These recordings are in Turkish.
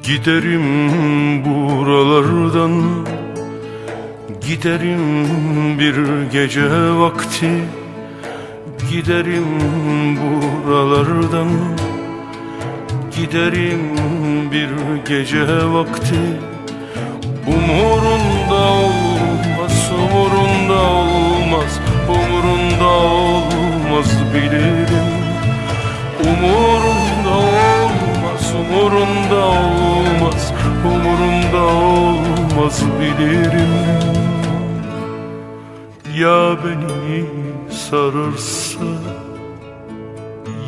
Giderim buralardan, giderim bir gece vakti. Giderim buralardan, giderim bir gece vakti. Umurunda olmaz, umurunda olmaz, umurunda olmaz bilirim. Umurunda olmaz, umurunda olmaz, umurunda olmaz bilirim. Ya beni sararsa,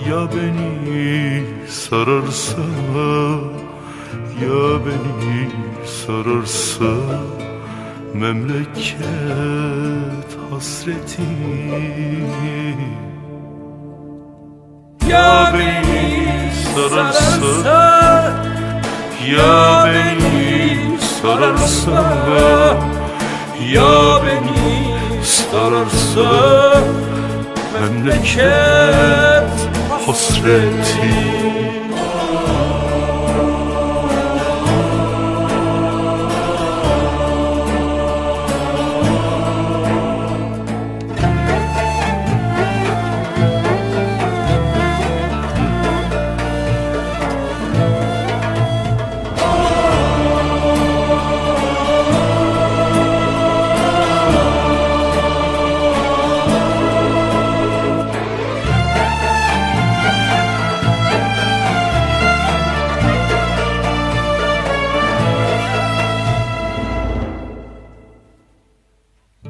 ya beni sararsa, ya beni sararsa memleket hasreti. Ya beni sararsa, ya beni sararsa, ya beni sararsa memleket hasreti.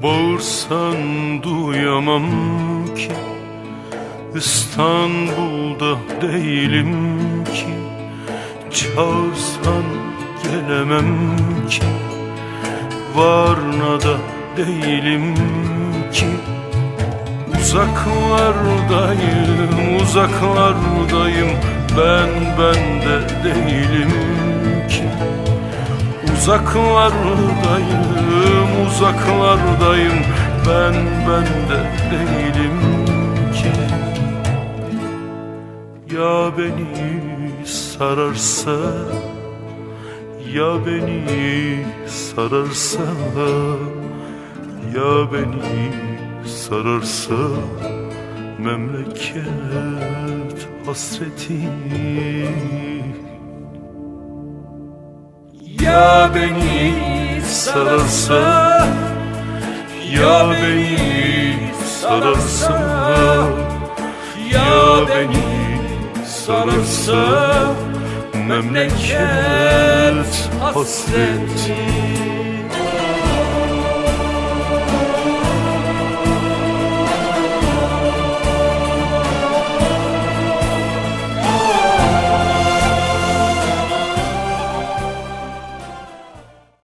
Bağırsan duyamam ki, İstanbul'da değilim ki. Çağırsan gelemem ki, Varna'da değilim ki. Uzaklardayım, uzaklardayım, ben de değilim ki. Uzaklardayım, uzaklardayım, ben de değilim ki. Ya beni sararsa, ya beni sararsa, ya beni sararsa memleket hasreti. Ya beni sararsa, ya beni sararsa, ya beni sararsa memleket hasreti.